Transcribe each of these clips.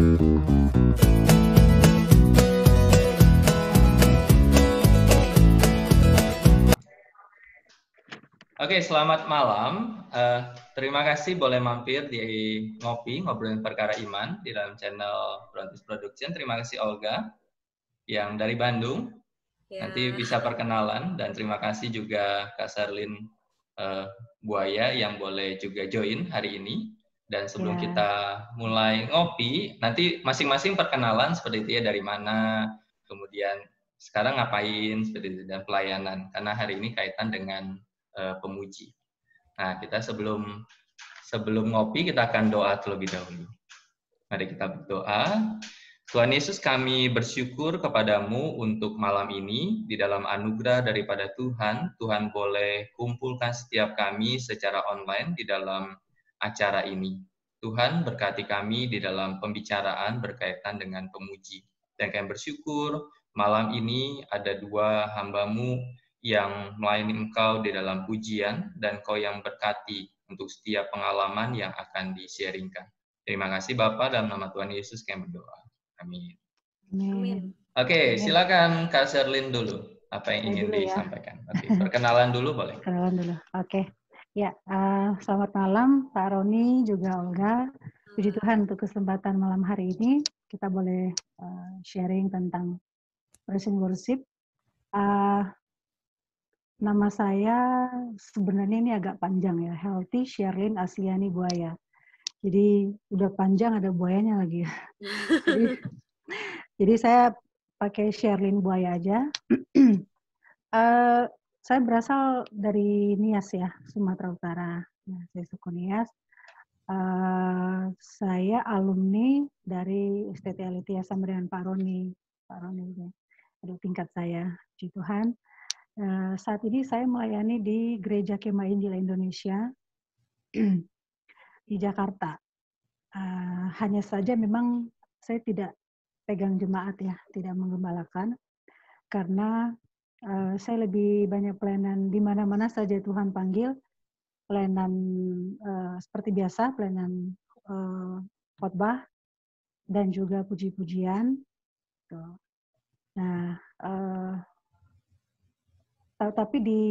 Oke, selamat malam. Terima kasih boleh mampir di Ngopi, Ngobrolin Perkara Iman di dalam channel Brontis Production. Terima kasih Olga yang dari Bandung. Ya. Nanti bisa perkenalan, dan terima kasih juga Kak Sarlin Buaya yang boleh juga join hari ini. Dan sebelum kita mulai ngopi, nanti masing-masing perkenalan seperti itu ya, dari mana, kemudian sekarang ngapain, seperti itu, dan pelayanan. Karena hari ini kaitan dengan pemuji. Nah, kita sebelum ngopi, kita akan doa terlebih dahulu. Mari kita berdoa. Tuhan Yesus, kami bersyukur kepadamu untuk malam ini. Di dalam anugerah daripada Tuhan, Tuhan boleh kumpulkan setiap kami secara online di dalam acara ini. Tuhan berkati kami di dalam pembicaraan berkaitan dengan pemuji. Dan kami bersyukur malam ini ada dua hamba-Mu yang melayani Engkau di dalam pujian, dan Kau yang berkati untuk setiap pengalaman yang akan di-sharingkan. Terima kasih Bapa, dalam nama Tuhan Yesus kami berdoa. Amin. Amin. Oke, silakan Kak Sherlyn dulu. Apa yang ingin disampaikan? Oke, perkenalan dulu boleh. Perkenalan dulu. Oke. Ya, selamat malam Pak Roni, juga Olga. Puji Tuhan untuk kesempatan malam hari ini. Kita boleh sharing tentang praise and worship. Nama saya sebenarnya ini agak panjang ya, Healthy Sherlyn Asliani Buaya. Jadi udah panjang, ada buayanya lagi. jadi saya pakai Sherlyn Buaya aja. Saya berasal dari Nias ya, Sumatera Utara. Nah, saya suku Nias. Saya alumni dari STT LIT sama dengan Pak Roni. Pak Roni ada tingkat saya, puji Tuhan. Saat ini saya melayani di Gereja Kemah Injil Indonesia di Jakarta. Hanya saja memang saya tidak pegang jemaat ya, tidak menggembalakan, karena saya lebih banyak pelayanan di mana-mana saja Tuhan panggil, pelayanan seperti biasa, pelayanan khotbah dan juga puji-pujian. Nah, tapi di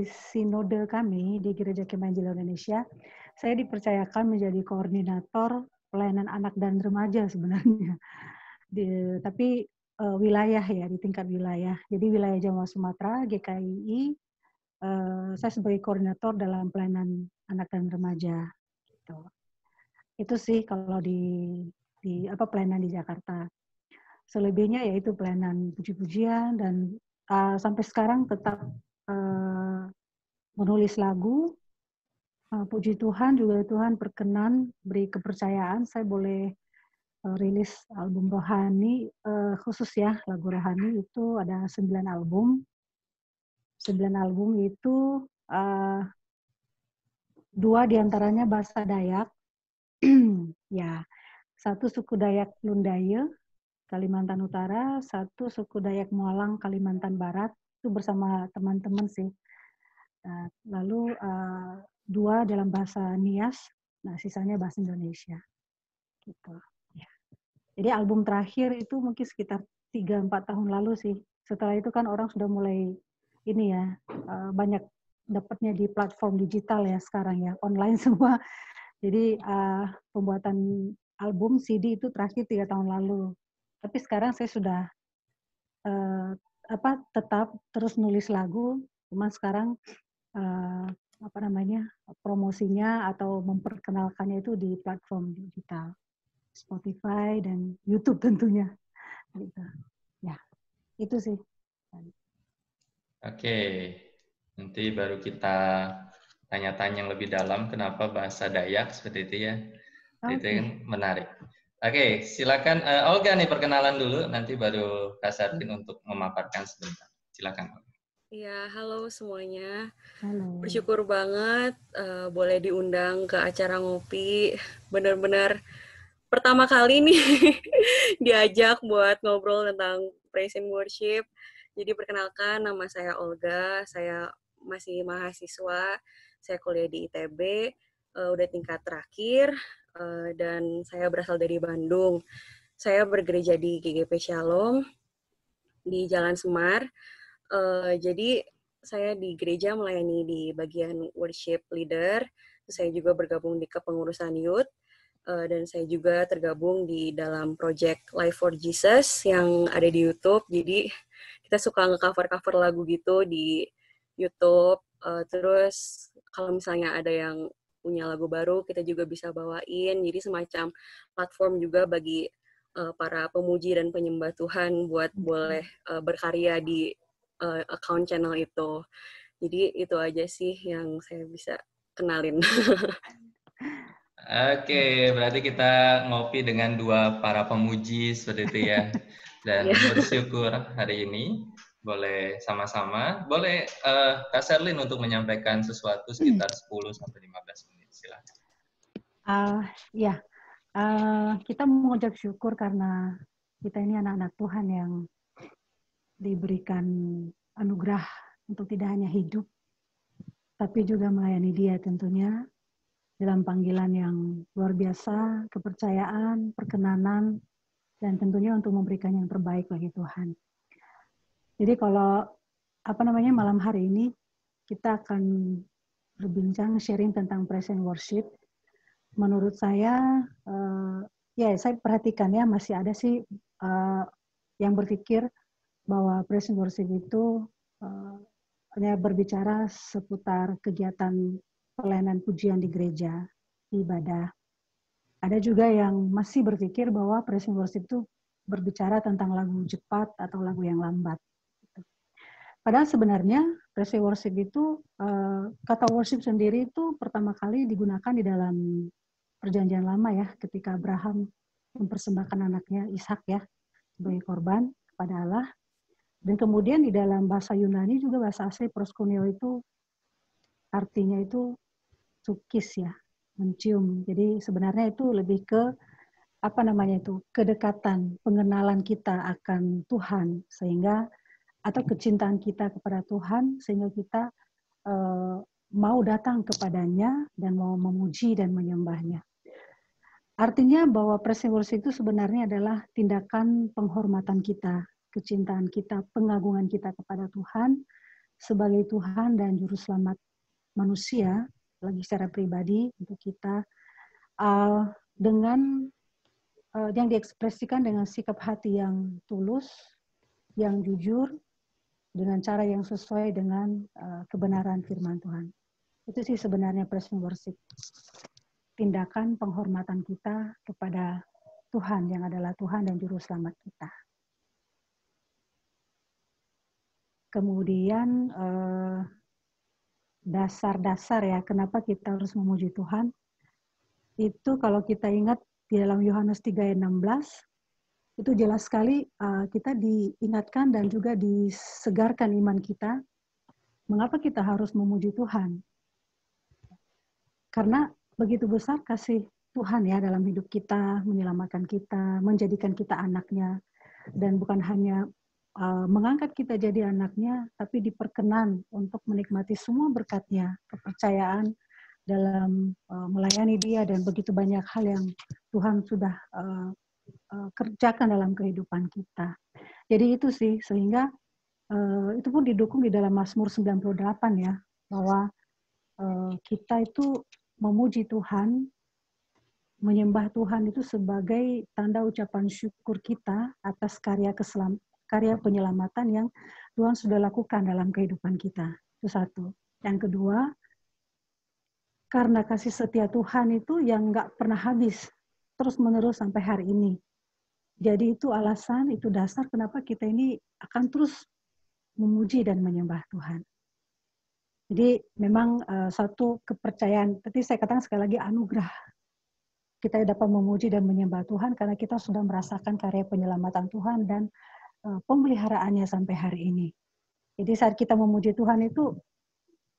sinode kami di Gereja Kemah Injil Indonesia, saya dipercayakan menjadi koordinator pelayanan anak dan remaja sebenarnya. Tapi wilayah ya, di tingkat wilayah. Jadi wilayah Jawa Sumatera, GKII, saya sebagai koordinator dalam pelayanan anak dan remaja. Gitu. Itu sih kalau di pelayanan di Jakarta. Selebihnya yaitu pelayanan puji-pujian dan sampai sekarang tetap menulis lagu. Puji Tuhan, juga Tuhan berkenan beri kepercayaan saya boleh rilis album rohani, khusus ya lagu rohani itu ada 9 album. 9 album itu 2 diantaranya bahasa Dayak. Ya, satu suku Dayak Lundaye, Kalimantan Utara, satu suku Dayak Mualang, Kalimantan Barat, itu bersama teman-teman sih. Lalu 2 dalam bahasa Nias, nah sisanya bahasa Indonesia. Gitu. Ya. Jadi album terakhir itu mungkin sekitar 3-4 tahun lalu sih. Setelah itu kan orang sudah mulai ini ya, banyak dapatnya di platform digital ya sekarang ya, online semua. Jadi pembuatan album CD itu terakhir 3 tahun lalu. Tapi sekarang saya sudah tetap terus nulis lagu, cuma sekarang promosinya atau memperkenalkannya itu di platform digital, Spotify dan YouTube tentunya. Gitu. Ya, itu sih. Oke, nanti baru kita tanya-tanya yang lebih dalam kenapa bahasa Dayak seperti itu ya. Itu kan menarik. Oke, silakan Olga nih perkenalan dulu, nanti baru Kak Sherlyn untuk memaparkan sebentar. Silakan. Iya, halo semuanya. Halo. Bersyukur banget boleh diundang ke acara ngopi. Benar-benar pertama kali nih diajak buat ngobrol tentang praise and worship. Jadi perkenalkan, nama saya Olga, saya masih mahasiswa, saya kuliah di ITB, udah tingkat terakhir. dan saya berasal dari Bandung. Saya bergereja di GGP Shalom di Jalan Semar. Jadi saya di gereja melayani di bagian worship leader. Saya juga bergabung di kepengurusan youth. Dan saya juga tergabung di dalam project Life for Jesus yang ada di YouTube. Jadi kita suka nge-cover lagu gitu di YouTube. Terus kalau misalnya ada yang punya lagu baru, kita juga bisa bawain. Jadi semacam platform juga bagi para pemuji dan penyembah Tuhan buat boleh berkarya di account channel itu. Jadi itu aja sih yang saya bisa kenalin. Oke, berarti kita ngopi dengan dua para pemuji seperti itu ya. Dan bersyukur hari ini boleh sama-sama. Boleh Kak Sherlyn untuk menyampaikan sesuatu sekitar 10-15 menit. Silakan. Ya, kita mengucap syukur karena kita ini anak-anak Tuhan yang diberikan anugerah untuk tidak hanya hidup, tapi juga melayani Dia tentunya dalam panggilan yang luar biasa, kepercayaan, perkenanan, dan tentunya untuk memberikan yang terbaik bagi Tuhan. Jadi kalau malam hari ini kita akan berbincang, sharing tentang praise and worship. Menurut saya, saya perhatikan ya masih ada sih yang berpikir bahwa praise and worship itu hanya berbicara seputar kegiatan pelayanan pujian di gereja, di ibadah. Ada juga yang masih berpikir bahwa praise and worship itu berbicara tentang lagu cepat atau lagu yang lambat. Padahal sebenarnya praise and worship itu, kata worship sendiri itu pertama kali digunakan di dalam Perjanjian Lama ya, ketika Abraham mempersembahkan anaknya Ishak ya sebagai korban kepada Allah. Dan kemudian di dalam bahasa Yunani juga bahasa asli proskuneo itu artinya itu sukis ya, mencium. Jadi sebenarnya itu lebih ke kedekatan, pengenalan kita akan Tuhan sehingga atau kecintaan kita kepada Tuhan sehingga kita mau datang kepadanya dan mau memuji dan menyembahnya. Artinya bahwa praise and worship itu sebenarnya adalah tindakan penghormatan kita, kecintaan kita, pengagungan kita kepada Tuhan sebagai Tuhan dan Juru Selamat manusia, lagi secara pribadi untuk kita, dengan yang diekspresikan dengan sikap hati yang tulus, yang jujur, dengan cara yang sesuai dengan kebenaran firman Tuhan. Itu sih sebenarnya praise and worship. Tindakan penghormatan kita kepada Tuhan yang adalah Tuhan dan Juru Selamat kita. Kemudian dasar-dasar ya, kenapa kita harus memuji Tuhan. Itu kalau kita ingat di dalam Yohanes 3 ayat 16, itu jelas sekali kita diingatkan dan juga disegarkan iman kita. Mengapa kita harus memuji Tuhan? Karena begitu besar kasih Tuhan ya dalam hidup kita, menyelamatkan kita, menjadikan kita anaknya. Dan bukan hanya mengangkat kita jadi anaknya, tapi diperkenan untuk menikmati semua berkat-Nya, kepercayaan dalam melayani Dia dan begitu banyak hal yang Tuhan sudah kerjakan dalam kehidupan kita. Jadi itu sih, sehingga itu pun didukung di dalam Mazmur 98 ya, bahwa kita itu memuji Tuhan, menyembah Tuhan itu sebagai tanda ucapan syukur kita atas karya penyelamatan yang Tuhan sudah lakukan dalam kehidupan kita. Itu satu. Yang kedua, karena kasih setia Tuhan itu yang nggak pernah habis, terus-menerus sampai hari ini. Jadi itu alasan, itu dasar kenapa kita ini akan terus memuji dan menyembah Tuhan. Jadi memang satu kepercayaan, tadi saya katakan sekali lagi anugerah. Kita dapat memuji dan menyembah Tuhan karena kita sudah merasakan karya penyelamatan Tuhan dan pemeliharaannya sampai hari ini. Jadi saat kita memuji Tuhan itu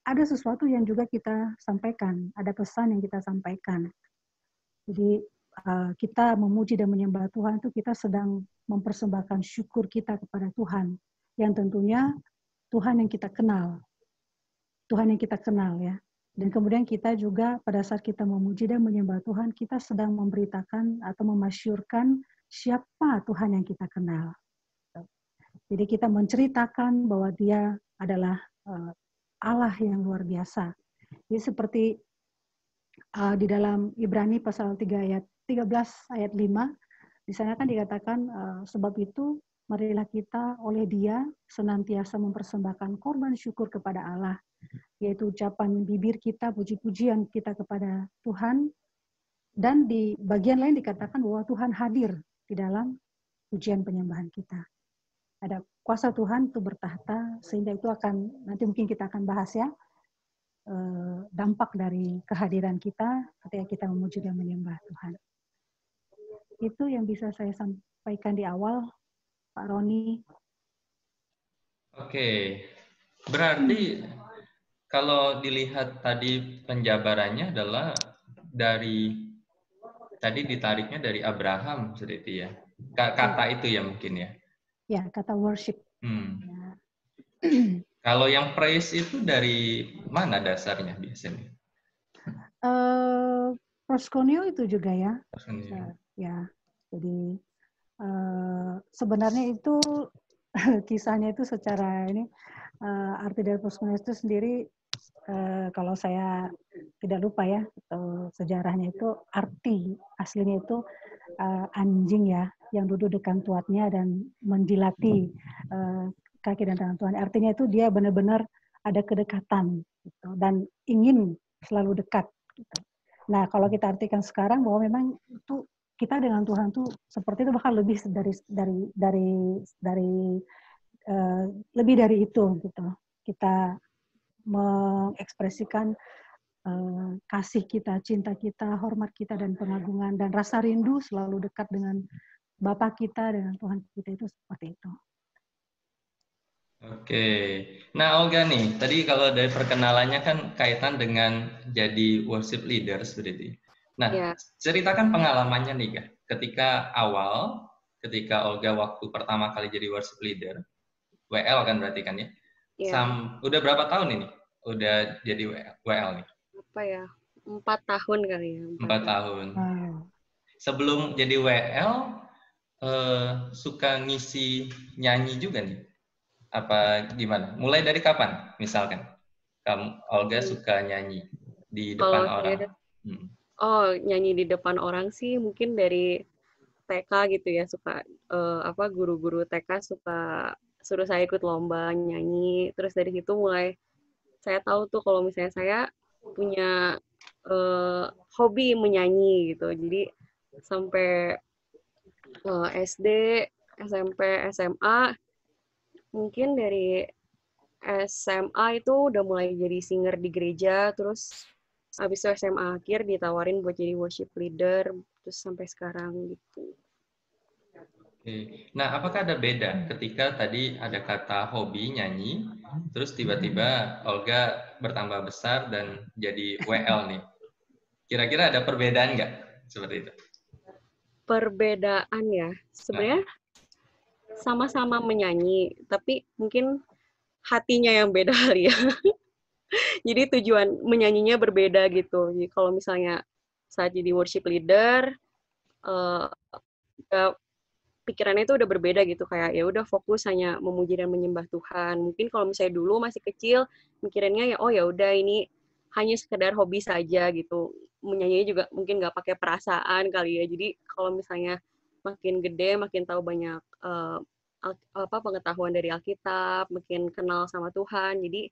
ada sesuatu yang juga kita sampaikan, ada pesan yang kita sampaikan. Jadi kita memuji dan menyembah Tuhan itu kita sedang mempersembahkan syukur kita kepada Tuhan yang tentunya Tuhan yang kita kenal. Tuhan yang kita kenal ya. Dan kemudian kita juga pada saat kita memuji dan menyembah Tuhan, kita sedang memberitakan atau memasyurkan siapa Tuhan yang kita kenal. Jadi kita menceritakan bahwa Dia adalah Allah yang luar biasa. Jadi seperti di dalam Ibrani pasal 3 ayat 13 ayat 5, di sana kan dikatakan sebab itu marilah kita oleh Dia senantiasa mempersembahkan korban syukur kepada Allah, yaitu ucapan bibir kita, puji-pujian kita kepada Tuhan. Dan di bagian lain dikatakan bahwa Tuhan hadir di dalam pujian penyembahan kita. Ada kuasa Tuhan itu bertahta, sehingga itu akan, nanti mungkin kita akan bahas ya, dampak dari kehadiran kita ketika kita memuji dan menyembah Tuhan. Itu yang bisa saya sampaikan di awal, Pak Roni. Oke, berarti kalau dilihat tadi penjabarannya adalah tadi ditariknya dari Abraham seperti itu ya. Kata itu ya mungkin ya. Ya, kata worship. Ya. Kalau yang praise itu dari mana dasarnya biasanya? Proskuneo itu juga ya. Ya, jadi sebenarnya itu kisahnya itu secara ini arti dari proskuneo itu sendiri kalau saya tidak lupa ya, sejarahnya itu arti aslinya itu anjing ya yang duduk dekat tuannya dan menjilati kaki dan tangan Tuhan. Artinya itu dia benar-benar ada kedekatan gitu, dan ingin selalu dekat. Gitu. Nah, kalau kita artikan sekarang bahwa memang itu kita dengan Tuhan tuh seperti itu, bahkan lebih lebih dari itu gitu. Kita mengekspresikan kasih kita, cinta kita, hormat kita, dan pengagungan, dan rasa rindu selalu dekat dengan Bapa kita, dengan Tuhan kita, itu seperti itu. Oke, nah Olga nih, tadi kalau dari perkenalannya kan kaitan dengan jadi worship leader seperti itu. Nah, ceritakan pengalamannya nih, Kak. Ketika Olga waktu pertama kali jadi worship leader, WL kan berarti kan ya? Udah berapa tahun ini? Udah jadi WL nih? Apa ya? 4 tahun kali ya. 4 tahun. Sebelum jadi WL, suka ngisi nyanyi juga nih? Apa gimana? Mulai dari kapan? Misalkan, Olga suka nyanyi di depan orang. Nyanyi di depan orang sih mungkin dari TK gitu ya, suka guru-guru TK suka suruh saya ikut lomba nyanyi. Terus dari situ mulai saya tahu tuh kalau misalnya saya punya hobi menyanyi gitu. Jadi sampai SD, SMP, SMA, mungkin dari SMA itu udah mulai jadi singer di gereja, terus habis itu SMA akhir ditawarin buat jadi worship leader, terus sampai sekarang gitu. Oke. Nah, apakah ada beda ketika tadi ada kata hobi nyanyi, terus tiba-tiba Olga bertambah besar dan jadi WL nih? Kira-kira ada perbedaan nggak seperti itu? Perbedaan ya, sebenarnya sama-sama menyanyi, tapi mungkin hatinya yang beda kali ya. Jadi tujuan menyanyinya berbeda gitu. Jadi kalau misalnya saat jadi worship leader, pikirannya itu udah berbeda gitu, kayak ya udah fokus hanya memuji dan menyembah Tuhan. Mungkin kalau misalnya dulu masih kecil, mikirannya ya udah ini hanya sekedar hobi saja gitu. Menyanyi juga mungkin nggak pakai perasaan kali ya. Jadi kalau misalnya makin gede, makin tahu banyak pengetahuan dari Alkitab, makin kenal sama Tuhan, jadi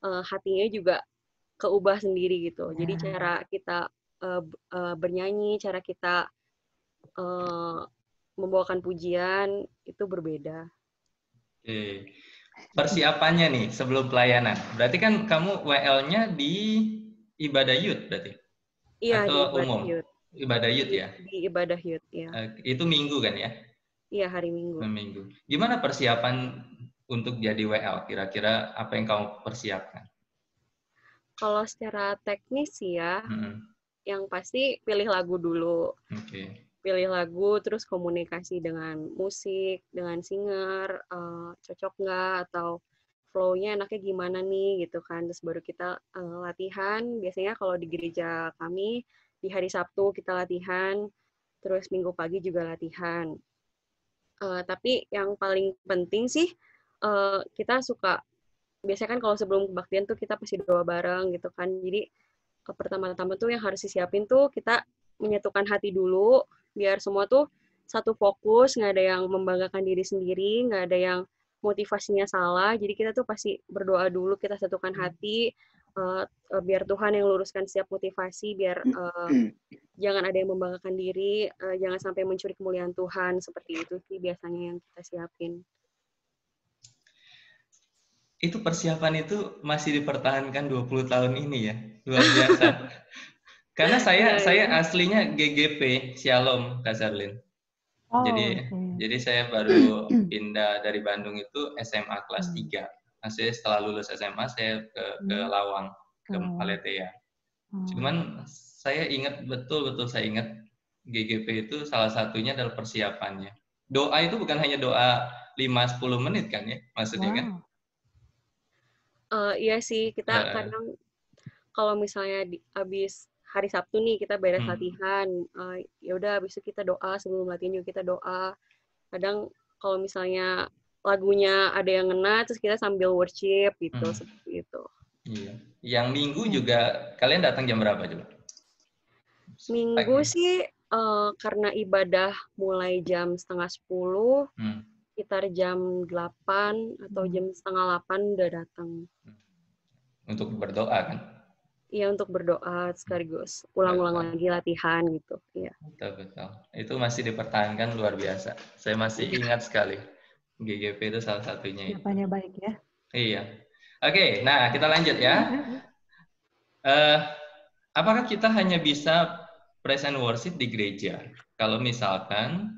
hatinya juga keubah sendiri gitu. Jadi cara kita bernyanyi, cara kita membawakan pujian itu berbeda. Oke. Persiapannya nih sebelum pelayanan. Berarti kan kamu WL-nya di ibadah youth berarti? Iya, atau di ibadah umum? Youth. Ibadah youth ya? Di ibadah youth, ya. Itu Minggu kan ya? Iya, hari Minggu. Minggu. Gimana persiapan untuk jadi WL? Kira-kira apa yang kamu persiapkan? Kalau secara teknis sih ya, yang pasti pilih lagu dulu. Pilih lagu, terus komunikasi dengan musik, dengan singer, cocok nggak, atau flow-nya enaknya gimana nih gitu kan. Terus baru kita latihan. Biasanya kalau di gereja kami di hari Sabtu kita latihan, terus Minggu pagi juga latihan. Tapi yang paling penting sih kita suka biasanya kan kalau sebelum kebaktian tuh kita pasti doa bareng gitu kan. Jadi pertama-tama tuh yang harus disiapin tuh kita menyatukan hati dulu biar semua tuh satu fokus, nggak ada yang membanggakan diri sendiri, nggak ada yang motivasinya salah. Jadi kita tuh pasti berdoa dulu, kita satukan hati biar Tuhan yang luruskan setiap motivasi, biar jangan ada yang membanggakan diri, jangan sampai mencuri kemuliaan Tuhan. Seperti itu sih biasanya yang kita siapin. Itu persiapan itu masih dipertahankan 20 tahun ini ya. Luar biasa. Karena saya aslinya GGP Shalom, Kak Sarlin. Jadi saya baru pindah dari Bandung itu SMA kelas 3. Maksudnya setelah lulus SMA saya ke Lawang, ke Paletea. Cuman saya ingat betul-betul saya ingat GGP itu salah satunya adalah persiapannya. Doa itu bukan hanya doa 5-10 menit kan ya, maksudnya kan? Iya sih, kita kadang kalau misalnya habis hari Sabtu nih kita beres latihan, ya udah habis itu kita doa, sebelum latihan juga kita doa. Kadang kalau misalnya lagunya ada yang ngena, terus kita sambil worship gitu, seperti itu. Iya. Yang Minggu juga kalian datang jam berapa coba? Minggu sih karena ibadah mulai jam 9:30, sekitar jam 8 atau jam 7:30 udah datang. Untuk berdoa kan? Iya, untuk berdoa sekaligus ulang-ulang lagi latihan gitu. Iya. Betul. Itu masih dipertahankan luar biasa. Saya masih ingat sekali. GGP itu salah satunya. Siapanya baik ya. Iya. Oke, nah kita lanjut ya. Apakah kita hanya bisa praise and worship di gereja? Kalau misalkan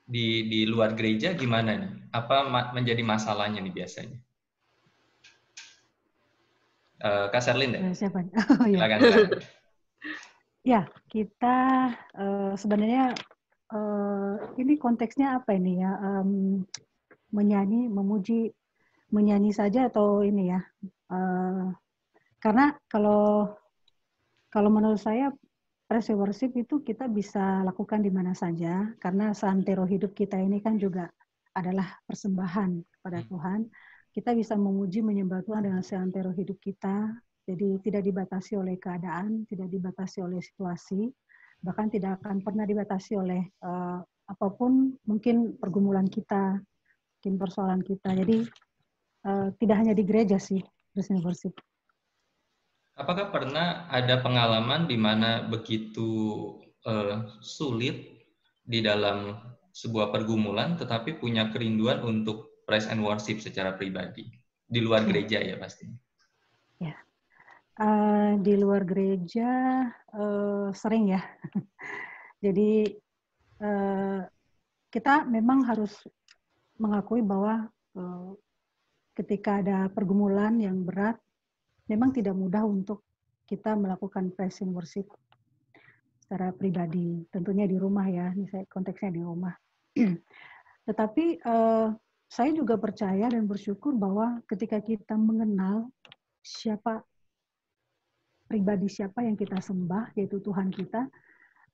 di luar gereja gimana nih? Apa menjadi masalahnya nih biasanya? Kak Serlin deh. Siapa? Silakan. Ya, kita sebenarnya ini konteksnya apa ini ya? Menyanyi, memuji, menyanyi saja atau ini ya? Karena kalau menurut saya praise and worship itu kita bisa lakukan di mana saja, karena seantero hidup kita ini kan juga adalah persembahan kepada Tuhan. Kita bisa memuji, menyembah Tuhan dengan seantero hidup kita. Jadi tidak dibatasi oleh keadaan, tidak dibatasi oleh situasi, bahkan tidak akan pernah dibatasi oleh apapun mungkin pergumulan kita, mungkin persoalan kita. Jadi tidak hanya di gereja sih praise and worship. Apakah pernah ada pengalaman di mana begitu sulit di dalam sebuah pergumulan, tetapi punya kerinduan untuk praise and worship secara pribadi di luar gereja ya pastinya? Ya, di luar gereja sering ya. Jadi kita memang harus mengakui bahwa ketika ada pergumulan yang berat, memang tidak mudah untuk kita melakukan praise and worship secara pribadi. Tentunya di rumah ya, ini saya konteksnya di rumah. Tetapi saya juga percaya dan bersyukur bahwa ketika kita mengenal pribadi siapa yang kita sembah, yaitu Tuhan kita,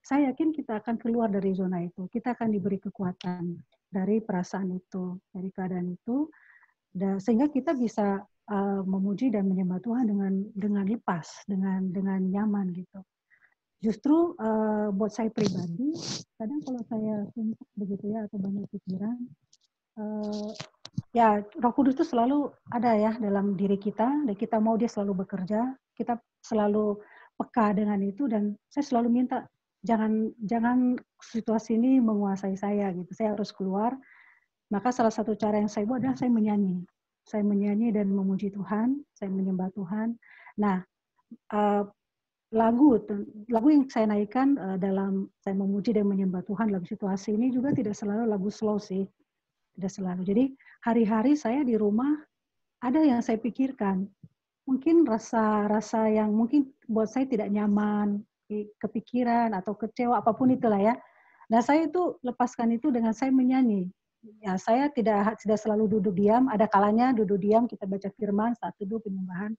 saya yakin kita akan keluar dari zona itu. Kita akan diberi kekuatan dari perasaan itu, dari keadaan itu, sehingga kita bisa memuji dan menyembah Tuhan dengan lepas, dengan nyaman gitu. Justru buat saya pribadi, kadang kalau saya suntuk begitu ya atau banyak pikiran, ya Roh Kudus itu selalu ada ya dalam diri kita, dan kita mau dia selalu bekerja, kita selalu peka dengan itu, dan saya selalu minta jangan situasi ini menguasai saya gitu, saya harus keluar. Maka salah satu cara yang saya buat adalah saya menyanyi dan memuji Tuhan, saya menyembah Tuhan. Nah, lagu yang saya naikkan dalam saya memuji dan menyembah Tuhan dalam situasi ini juga tidak selalu lagu slow sih, tidak selalu. Jadi hari-hari saya di rumah ada yang saya pikirkan, mungkin rasa yang mungkin buat saya tidak nyaman, kepikiran atau kecewa apapun itulah ya. Nah saya itu lepaskan itu dengan saya menyanyi. ya saya tidak selalu duduk diam, ada kalanya duduk diam kita baca firman saat duduk penyembahan.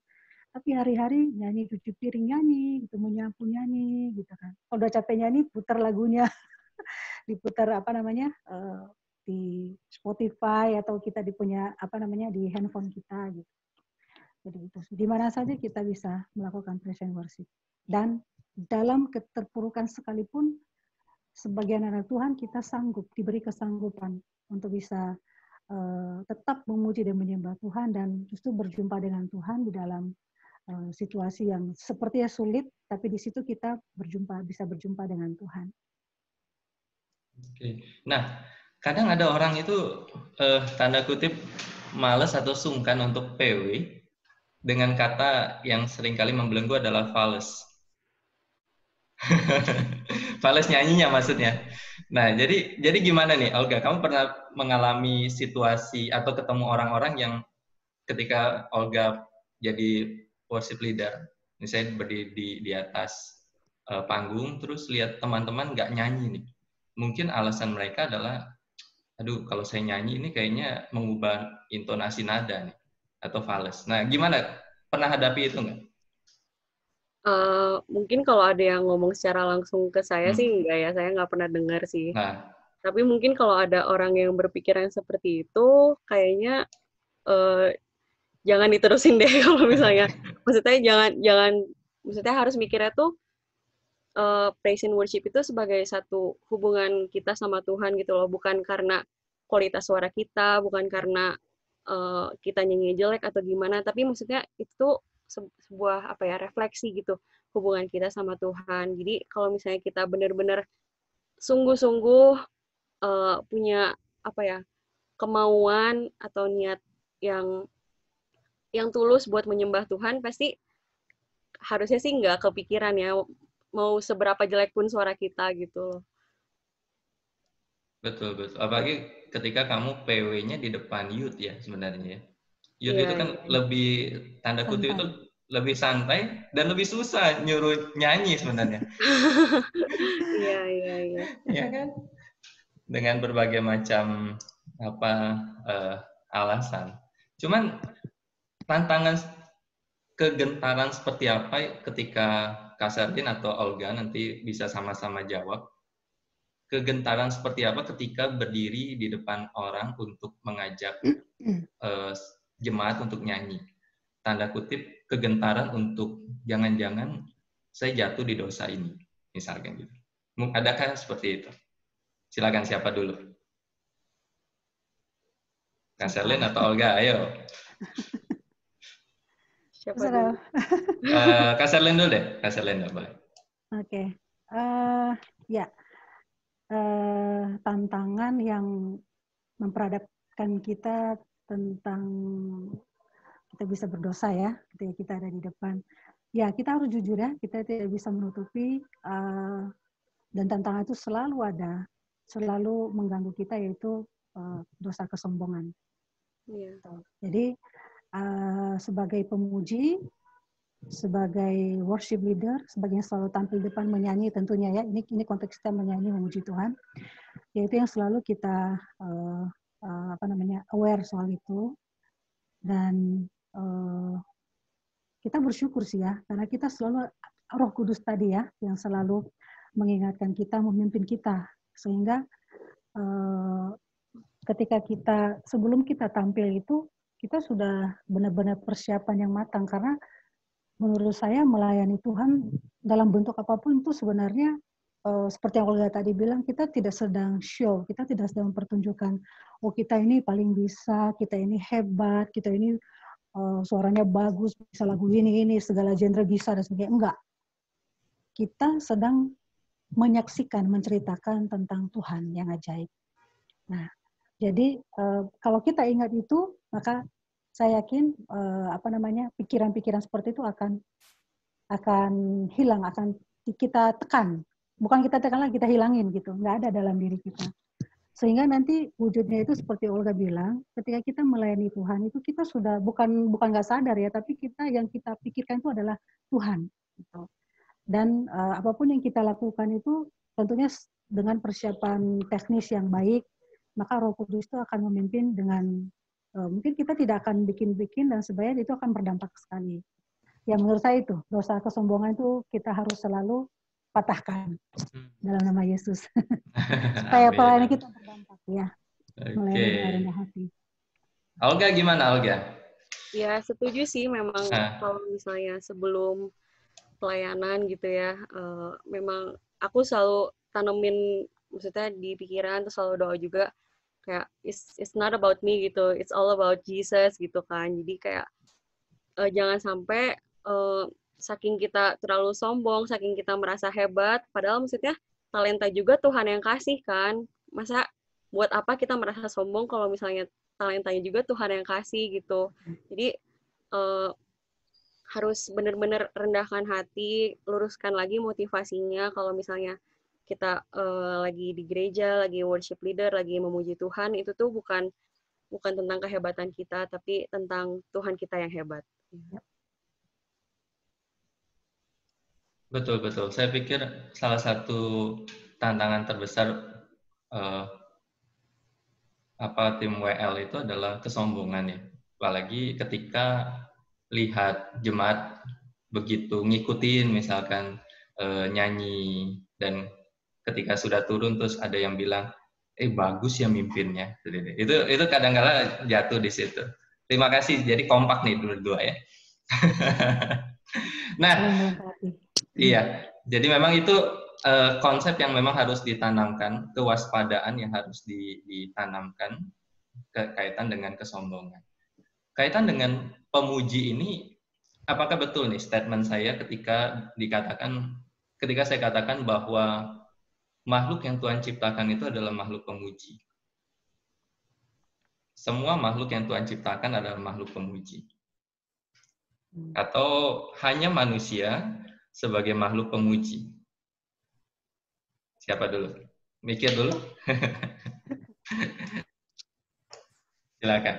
Tapi hari-hari nyanyi, cuci piring nyanyi, gitu, menyapu nyanyi, gitu kan. Kalau udah capek nyanyi, putar lagunya, diputar di Spotify atau kita di handphone kita, gitu. Jadi itu di mana saja kita bisa melakukan praise and worship. Dan dalam keterpurukan sekalipun, sebagai anak Tuhan kita sanggup, diberi kesanggupan untuk bisa tetap memuji dan menyembah Tuhan dan justru berjumpa dengan Tuhan di dalam situasi yang sepertinya sulit, tapi di situ kita bisa berjumpa dengan Tuhan. Oke. Nah, kadang ada orang itu tanda kutip malas atau sungkan untuk PW dengan kata yang seringkali membelenggu adalah fales. Fales nyanyinya maksudnya. Nah, jadi gimana nih, Olga? Kamu pernah mengalami situasi atau ketemu orang-orang yang ketika Olga jadi worship leader, misalnya berdiri di atas panggung, terus lihat teman-teman nggak nyanyi nih. Mungkin alasan mereka adalah, aduh kalau saya nyanyi ini kayaknya mengubah intonasi nada nih, atau fales. Nah, gimana? Pernah hadapi itu nggak? Mungkin kalau ada yang ngomong secara langsung ke saya sih enggak ya, saya nggak pernah dengar sih. Nah, Tapi mungkin kalau ada orang yang berpikiran seperti itu, kayaknya jangan diterusin deh kalau misalnya. Maksudnya harus mikirnya tuh praise and worship itu sebagai satu hubungan kita sama Tuhan gitu loh, bukan karena kualitas suara kita, bukan karena kita nyanyi jelek atau gimana, tapi maksudnya itu sebuah refleksi gitu hubungan kita sama Tuhan. Jadi kalau misalnya kita benar-benar sungguh-sungguh punya kemauan atau niat yang tulus buat menyembah Tuhan, pasti harusnya sih nggak kepikiran ya mau seberapa jelek pun suara kita gitu. betul. Apalagi ketika kamu PW-nya di depan youth ya sebenarnya. Youth Iya, itu kan iya. lebih, tanda kutip itu lebih santai dan lebih susah nyuruh nyanyi sebenarnya. Iya, iya, iya. Iya kan? Dengan berbagai macam alasan. Cuman tantangan kegentaran seperti apa ketika Kak Serdin atau Olga nanti bisa sama-sama jawab. Kegentaran seperti apa ketika berdiri di depan orang untuk mengajak jemaat untuk nyanyi. Tanda kutip kegentaran untuk jangan-jangan saya jatuh di dosa ini, misalkan gitu. Adakah seperti itu? Silakan, siapa dulu? Kak Sherlyn atau Olga, ayo. Siapa dulu? Kak Sherlyn dulu deh, Kak Sherlyn dulu boleh. Oke. Ya. Tantangan yang memperadabkan kita tentang kita bisa berdosa ya, ketika kita ada di depan. Ya, kita harus jujur ya, kita tidak bisa menutupi dan tantangan itu selalu ada, selalu mengganggu kita, yaitu dosa kesombongan. Yeah. Jadi sebagai pemuji, sebagai worship leader, sebagai yang selalu tampil depan menyanyi tentunya ya, ini konteks kita menyanyi memuji Tuhan, yaitu yang selalu kita aware soal itu. Dan kita bersyukur sih ya, karena kita selalu Roh Kudus tadi ya, yang selalu mengingatkan kita, memimpin kita, sehingga ketika sebelum kita tampil itu, kita sudah benar-benar persiapan yang matang, karena menurut saya melayani Tuhan dalam bentuk apapun itu sebenarnya seperti yang Olga tadi bilang, kita tidak sedang show, kita tidak sedang mempertunjukkan, oh kita ini paling bisa, kita ini hebat, kita ini suaranya bagus, bisa lagu ini, segala genre bisa, dan sebagainya. Enggak. Kita sedang menyaksikan, menceritakan tentang Tuhan yang ajaib. Nah, jadi kalau kita ingat itu, maka saya yakin pikiran-pikiran seperti itu akan hilang, akan kita tekan. Bukan kita tekan lagi, kita hilangin gitu. Nggak ada dalam diri kita. Sehingga nanti wujudnya itu seperti Olga bilang, ketika kita melayani Tuhan itu kita sudah bukan nggak sadar ya, tapi yang kita pikirkan itu adalah Tuhan. Gitu. Dan apapun yang kita lakukan itu tentunya dengan persiapan teknis yang baik, maka Roh Kudus itu akan memimpin dengan mungkin kita tidak akan bikin-bikin dan sebenarnya itu akan berdampak sekali. Ya menurut saya itu dosa kesombongan itu kita harus selalu patahkan dalam nama Yesus supaya pelayanan kita berdampak ya. Melayani dengan rendah hati. Olga gimana Olga? Ya setuju sih memang kalau misalnya sebelum pelayanan gitu ya, memang aku selalu tanemin maksudnya di pikiran terus selalu doa juga kayak it's not about me gitu, it's all about Jesus gitu kan. Jadi kayak jangan sampai saking kita terlalu sombong, saking kita merasa hebat, padahal maksudnya talenta juga Tuhan yang kasih kan. Masa buat apa kita merasa sombong kalau misalnya talentanya juga Tuhan yang kasih gitu. Jadi harus benar-benar rendahkan hati, luruskan lagi motivasinya kalau misalnya kita lagi di gereja, lagi worship leader, lagi memuji Tuhan, itu tuh bukan tentang kehebatan kita, tapi tentang Tuhan kita yang hebat. Betul. Saya pikir salah satu tantangan terbesar tim WL itu adalah kesombongan ya. Apalagi ketika lihat jemaat begitu ngikutin misalkan nyanyi dan ketika sudah turun terus ada yang bilang bagus ya mimpinnya. Itu kadang-kadang jatuh di situ. Terima kasih. Jadi kompak nih dua-dua ya. Nah, iya. Jadi memang itu konsep yang memang harus ditanamkan, kewaspadaan yang harus ditanamkan kaitan dengan kesombongan. Kaitan dengan pemuji ini, apakah betul nih statement saya ketika saya katakan bahwa makhluk yang Tuhan ciptakan itu adalah makhluk pemuji? Semua makhluk yang Tuhan ciptakan adalah makhluk pemuji. Atau hanya manusia sebagai makhluk pemuji? Siapa dulu? Mikir dulu. Silakan.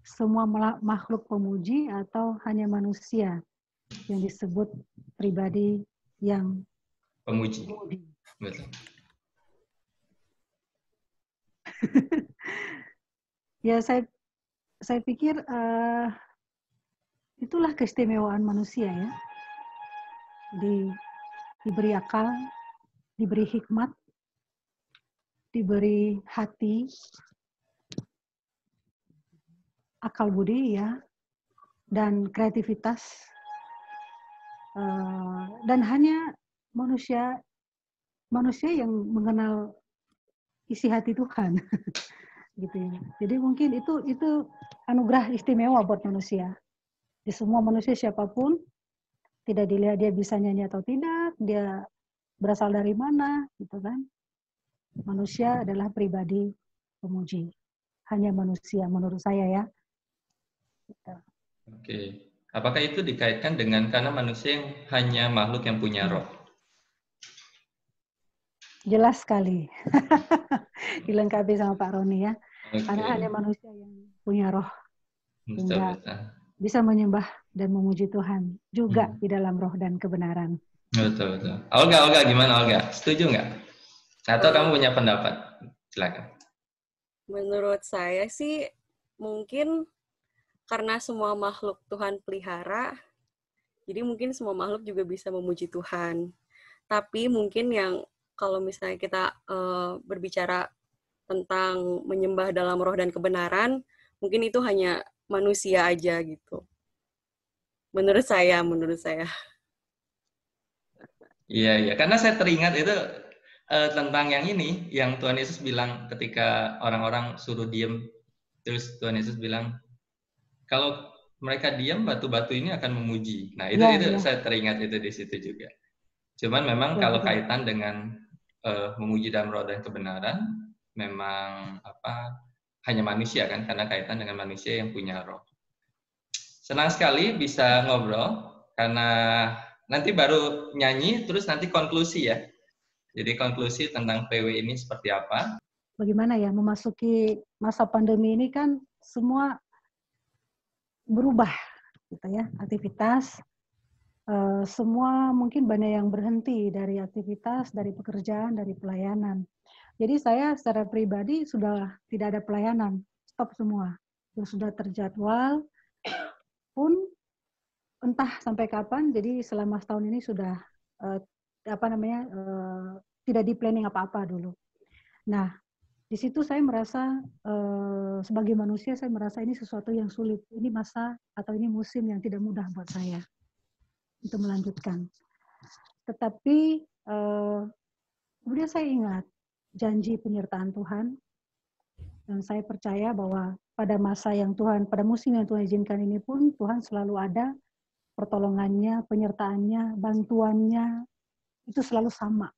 Semua makhluk pemuji atau hanya manusia yang disebut pribadi yang pemuji. Betul. Ya saya pikir itulah keistimewaan manusia ya. Diberi akal, diberi hikmat, diberi hati, akal budi ya, dan kreativitas, dan hanya manusia yang mengenal isi hati Tuhan, gitu ya. Jadi mungkin itu anugerah istimewa buat manusia. Di semua manusia siapapun, tidak dilihat dia bisa nyanyi atau tidak, dia berasal dari mana, gitu kan. Manusia adalah pribadi pemuji. Hanya manusia menurut saya ya. Gitu. Oke. Apakah itu dikaitkan dengan karena manusia yang hanya makhluk yang punya roh? Jelas sekali. Dilengkapi sama Pak Roni ya. Okay. Karena hanya manusia yang punya roh. Sehingga betul. Bisa menyembah dan memuji Tuhan juga di dalam roh dan kebenaran. Betul. Olga gimana Olga? Setuju nggak? Atau kamu punya pendapat? Silakan. Menurut saya sih mungkin karena semua makhluk Tuhan pelihara, jadi mungkin semua makhluk juga bisa memuji Tuhan. Tapi mungkin yang kalau misalnya kita berbicara tentang menyembah dalam roh dan kebenaran, mungkin itu hanya manusia aja gitu. Menurut saya. Iya. Karena saya teringat itu tentang yang ini, yang Tuhan Yesus bilang ketika orang-orang suruh diem, terus Tuhan Yesus bilang, kalau mereka diam, batu-batu ini akan memuji. Nah, itu saya teringat itu di situ juga. Cuman memang kalau kaitan dengan memuji dalam roh dan kebenaran, memang hanya manusia kan, karena kaitan dengan manusia yang punya roh. Senang sekali bisa ngobrol, karena nanti baru nyanyi, terus nanti konklusi ya. Jadi konklusi tentang PW ini seperti apa? Bagaimana ya, memasuki masa pandemi ini kan semua berubah, gitu ya, aktivitas semua mungkin banyak yang berhenti dari aktivitas, dari pekerjaan, dari pelayanan. Jadi saya secara pribadi sudah tidak ada pelayanan, stop semua. Yang sudah terjadwal pun entah sampai kapan. Jadi selama setahun ini sudah tidak di planning apa-apa dulu. Nah, di situ saya merasa sebagai manusia saya merasa ini sesuatu yang sulit. Ini masa atau ini musim yang tidak mudah buat saya untuk melanjutkan. Tetapi kemudian saya ingat janji penyertaan Tuhan, dan saya percaya bahwa pada masa yang Tuhan, pada musim yang Tuhan izinkan ini pun Tuhan selalu ada pertolongannya, penyertaannya, bantuannya, itu selalu sama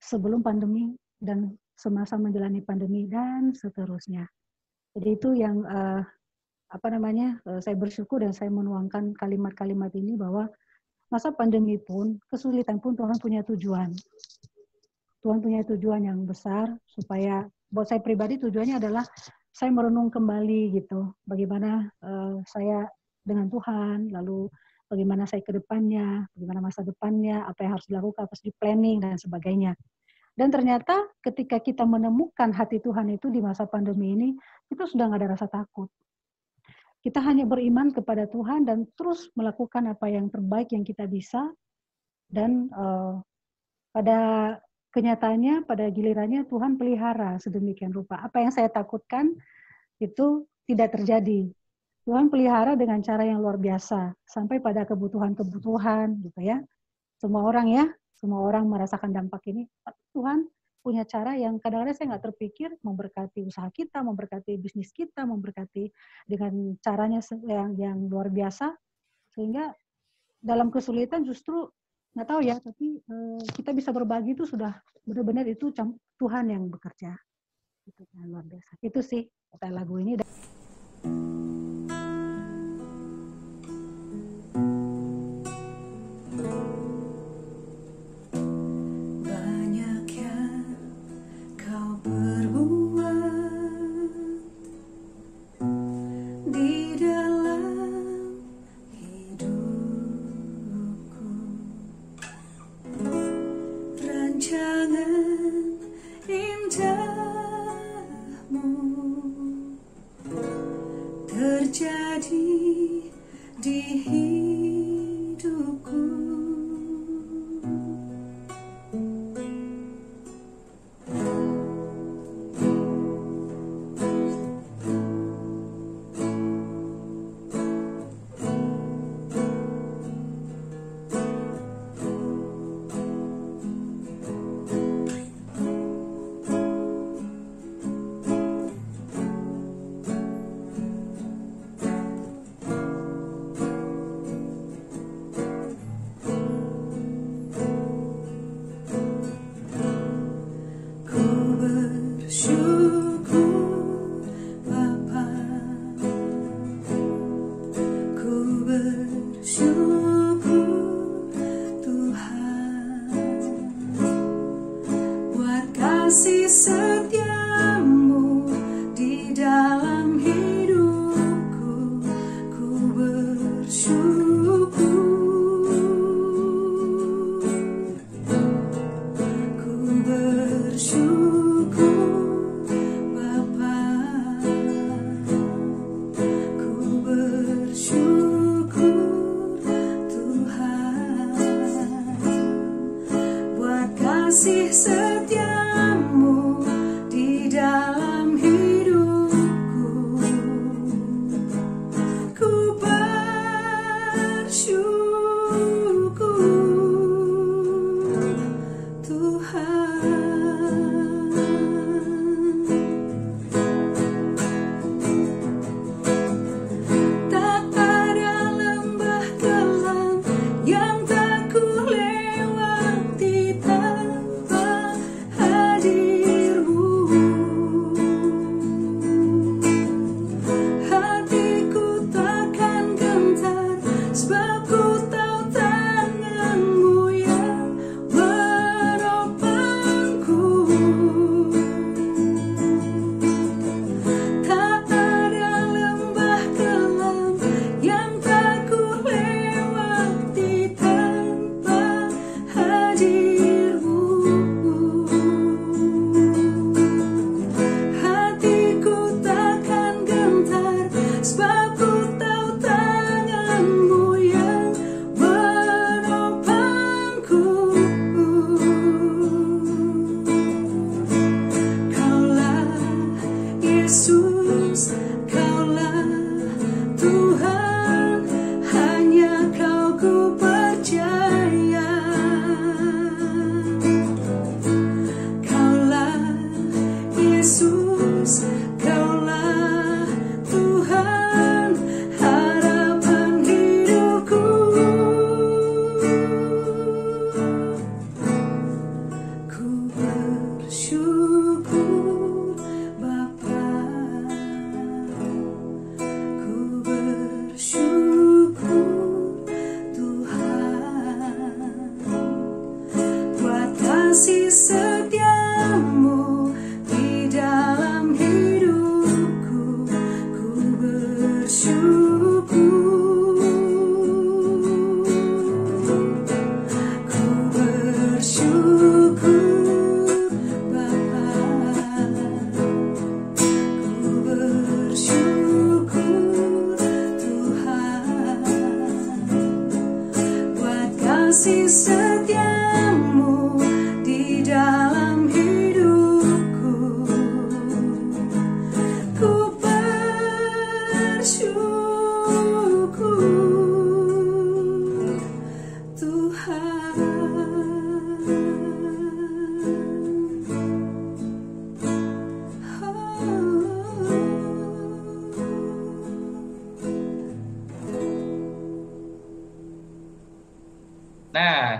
sebelum pandemi dan semasa menjalani pandemi dan seterusnya. Jadi itu yang saya bersyukur dan saya menuangkan kalimat-kalimat ini bahwa masa pandemi pun, kesulitan pun Tuhan punya tujuan. Tuhan punya tujuan yang besar supaya buat saya pribadi tujuannya adalah saya merenung kembali gitu, bagaimana saya dengan Tuhan, lalu bagaimana saya ke depannya, bagaimana masa depannya, apa yang harus dilakukan, apa harus di planning dan sebagainya. Dan ternyata ketika kita menemukan hati Tuhan itu di masa pandemi ini, itu sudah nggak ada rasa takut. Kita hanya beriman kepada Tuhan dan terus melakukan apa yang terbaik yang kita bisa. Dan pada kenyataannya, pada gilirannya Tuhan pelihara sedemikian rupa. Apa yang saya takutkan itu tidak terjadi. Tuhan pelihara dengan cara yang luar biasa. Sampai pada kebutuhan-kebutuhan gitu ya. Semua orang merasakan dampak ini. Tuhan punya cara yang kadang-kadang saya nggak terpikir, memberkati usaha kita, memberkati bisnis kita, memberkati dengan caranya yang luar biasa. Sehingga dalam kesulitan justru nggak tahu ya, tapi kita bisa berbagi itu sudah benar-benar itu Tuhan yang bekerja. Itu yang luar biasa. Itu sih kata lagu ini. Banyak yang kau perbuat di dalam hidupku, rancangan indahmu terjadi di hidupku. Kasih setiamu di dalam hidupku, ku bersyukur, ku bersyukur Bapa, ku bersyukur Tuhan, buat kasih setiamu di dalam hidupku, ku bersyukur Tuhan. Tak ada lembah gelap yang tak ku lewati tanpa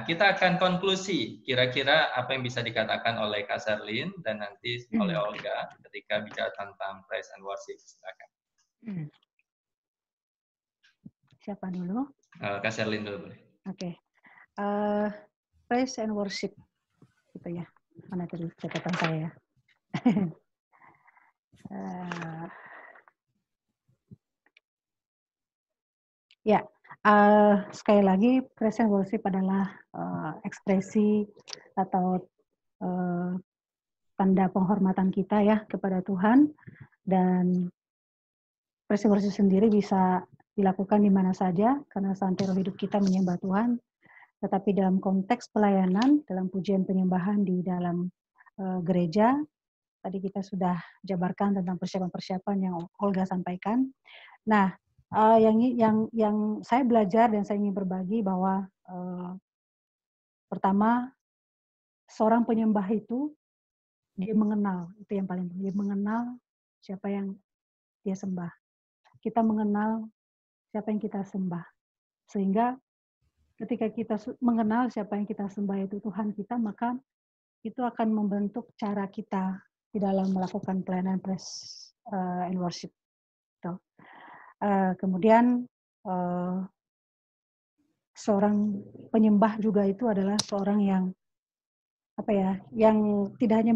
Nah, kita akan konklusi kira-kira apa yang bisa dikatakan oleh Kak Sherlyn dan nanti oleh Olga ketika bicara tentang praise and worship. Silakan. Siapa dulu? Kak Sherlyn dulu boleh. Oke. Praise and worship, gitu ya. Mana tadi catatan saya? Ya, sekali lagi praise and worship adalah ekspresi atau tanda penghormatan kita ya kepada Tuhan, dan praise and worship sendiri bisa dilakukan di mana saja karena santero hidup kita menyembah Tuhan, tetapi dalam konteks pelayanan, dalam pujian penyembahan di dalam gereja, tadi kita sudah jabarkan tentang persiapan-persiapan yang Olga sampaikan. Nah, yang saya belajar dan saya ingin berbagi bahwa pertama, seorang penyembah itu dia mengenal, itu yang paling penting, dia mengenal siapa yang dia sembah. Kita mengenal siapa yang kita sembah, sehingga ketika kita mengenal siapa yang kita sembah itu Tuhan kita, maka itu akan membentuk cara kita di dalam melakukan pelayanan praise and worship. Kemudian seorang penyembah juga itu adalah seorang yang yang tidak hanya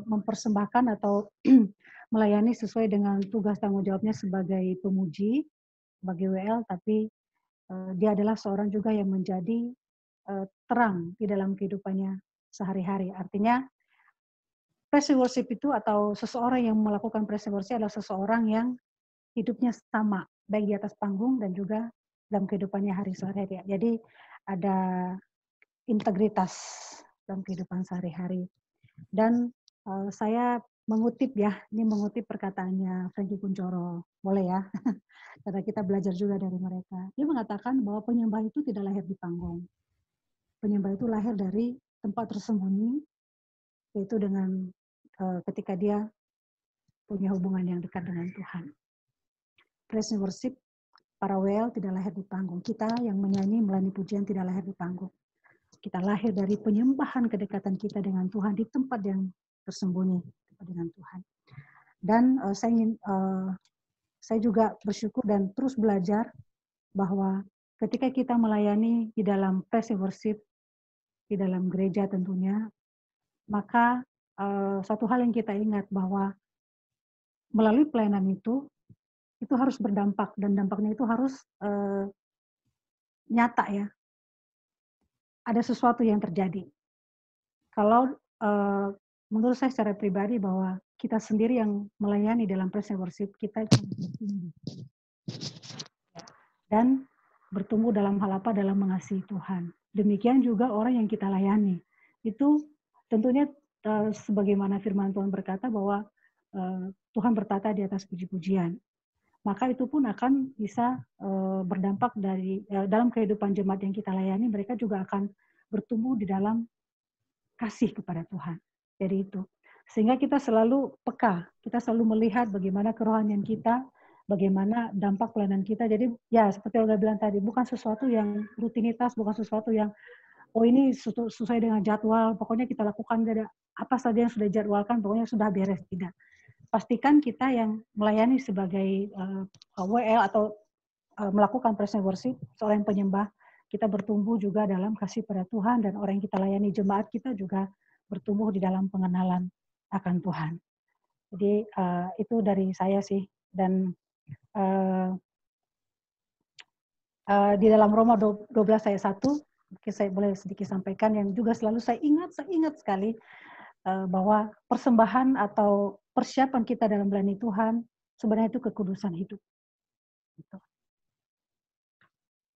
mempersembahkan atau melayani sesuai dengan tugas tanggung jawabnya sebagai pemuji, sebagai WL, tapi dia adalah seorang juga yang menjadi terang di dalam kehidupannya sehari-hari. Artinya praise and worship itu atau seseorang yang melakukan praise and worship adalah seseorang yang hidupnya sama, baik di atas panggung dan juga dalam kehidupannya hari sehari-hari. Jadi ada integritas dalam kehidupan sehari-hari. Dan saya mengutip perkataannya Frankie Kuncoro, boleh ya? Karena kita belajar juga dari mereka. Dia mengatakan bahwa penyembah itu tidak lahir di panggung. Penyembah itu lahir dari tempat tersembunyi, yaitu dengan ketika dia punya hubungan yang dekat dengan Tuhan. Praise and worship, para WL tidak lahir di panggung. Kita yang menyanyi, melayani pujian tidak lahir di panggung. Kita lahir dari penyembahan kedekatan kita dengan Tuhan di tempat yang tersembunyi dengan Tuhan. Dan saya juga bersyukur dan terus belajar bahwa ketika kita melayani di dalam praise and worship, di dalam gereja tentunya, maka satu hal yang kita ingat bahwa melalui pelayanan itu harus berdampak, dan dampaknya itu harus nyata ya. Ada sesuatu yang terjadi. Kalau menurut saya secara pribadi bahwa kita sendiri yang melayani dalam praise and worship, kita dan bertumbuh dalam hal apa? Dalam mengasihi Tuhan. Demikian juga orang yang kita layani. Itu tentunya sebagaimana firman Tuhan berkata bahwa Tuhan bertata di atas puji-pujian. Maka itu pun akan bisa berdampak dalam kehidupan jemaat yang kita layani, mereka juga akan bertumbuh di dalam kasih kepada Tuhan. Jadi itu. Sehingga kita selalu peka, kita selalu melihat bagaimana kerohanian kita, bagaimana dampak pelayanan kita. Jadi ya seperti Olga bilang tadi, bukan sesuatu yang rutinitas, bukan sesuatu yang ini sesuai dengan jadwal, pokoknya kita lakukan apa saja yang sudah dijadwalkan, pokoknya sudah beres, tidak. Pastikan kita yang melayani sebagai WL atau melakukan praise and worship, seorang penyembah, kita bertumbuh juga dalam kasih pada Tuhan, dan orang yang kita layani jemaat kita juga bertumbuh di dalam pengenalan akan Tuhan. Jadi itu dari saya sih. Dan di dalam Roma 12 ayat 1, mungkin saya boleh sedikit sampaikan yang juga selalu saya ingat sekali, bahwa persembahan atau persiapan kita dalam melayani Tuhan sebenarnya itu kekudusan hidup.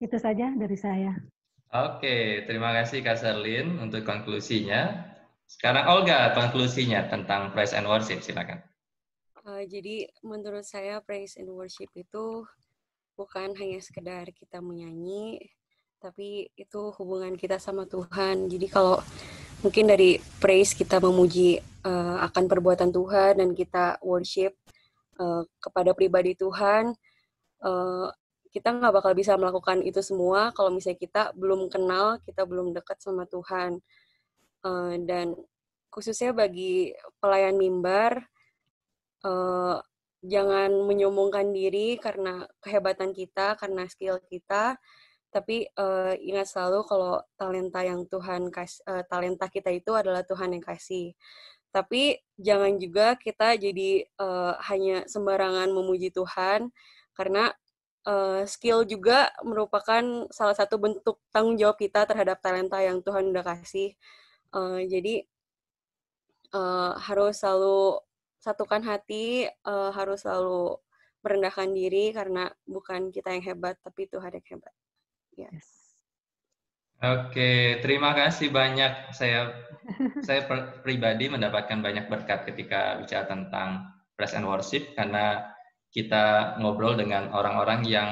Itu saja dari saya. Oke, terima kasih Kak Sherlyn untuk konklusinya. Sekarang Olga, konklusinya tentang praise and worship, silakan. Jadi menurut saya praise and worship itu bukan hanya sekedar kita menyanyi, tapi itu hubungan kita sama Tuhan. Jadi kalau mungkin dari praise kita memuji akan perbuatan Tuhan, dan kita worship kepada pribadi Tuhan, kita nggak bakal bisa melakukan itu semua kalau misalnya kita belum kenal, kita belum dekat sama Tuhan. Dan khususnya bagi pelayan mimbar, jangan menyombongkan diri karena kehebatan kita, karena skill kita, tapi ingat selalu kalau talenta yang talenta kita itu adalah Tuhan yang kasih. Tapi jangan juga kita jadi hanya sembarangan memuji Tuhan, karena skill juga merupakan salah satu bentuk tanggung jawab kita terhadap talenta yang Tuhan udah kasih. Jadi harus selalu satukan hati, harus selalu merendahkan diri karena bukan kita yang hebat, tapi Tuhan yang hebat. Ya. Yes. Oke, terima kasih banyak. Saya pribadi mendapatkan banyak berkat ketika bicara tentang praise and worship karena kita ngobrol dengan orang-orang yang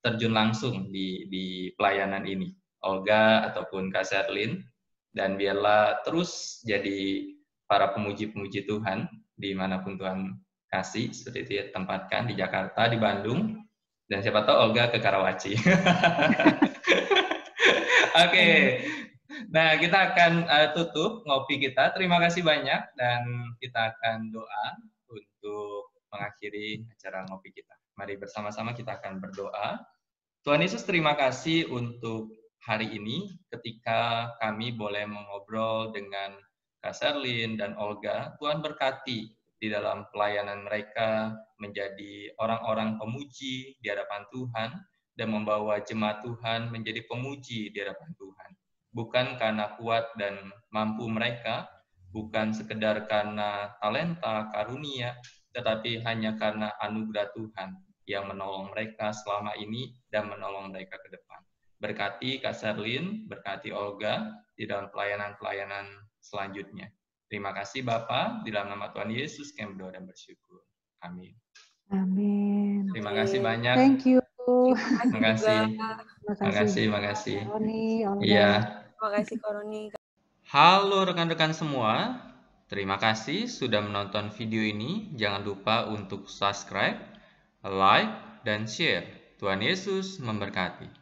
terjun langsung di pelayanan ini. Olga ataupun Kak Sherlyn, dan biarlah terus jadi para pemuji-pemuji Tuhan dimanapun Tuhan kasih, seperti itu ya, tempatkan di Jakarta, di Bandung, dan siapa tahu Olga ke Karawaci. Oke, nah kita akan tutup ngopi kita. Terima kasih banyak dan kita akan doa untuk mengakhiri acara ngopi kita. Mari bersama-sama kita akan berdoa. Tuhan Yesus, terima kasih untuk hari ini ketika kami boleh mengobrol dengan Kak Sherlyn dan Olga. Tuhan berkati di dalam pelayanan mereka menjadi orang-orang pemuji di hadapan Tuhan dan membawa jemaat Tuhan menjadi pemuji di hadapan Tuhan. Bukan karena kuat dan mampu mereka, bukan sekedar karena talenta, karunia, tetapi hanya karena anugerah Tuhan yang menolong mereka selama ini dan menolong mereka ke depan. Berkati Kak Sherlyn, berkati Olga di dalam pelayanan-pelayanan selanjutnya. Terima kasih Bapak, di dalam nama Tuhan Yesus kami berdoa dan bersyukur. Amin. Amin. Terima kasih banyak. Thank you. Terima kasih. Terima kasih. Roni, Olga. Iya. Terima kasih Koroni. Halo rekan-rekan semua. Terima kasih sudah menonton video ini. Jangan lupa untuk subscribe, like, dan share. Tuhan Yesus memberkati.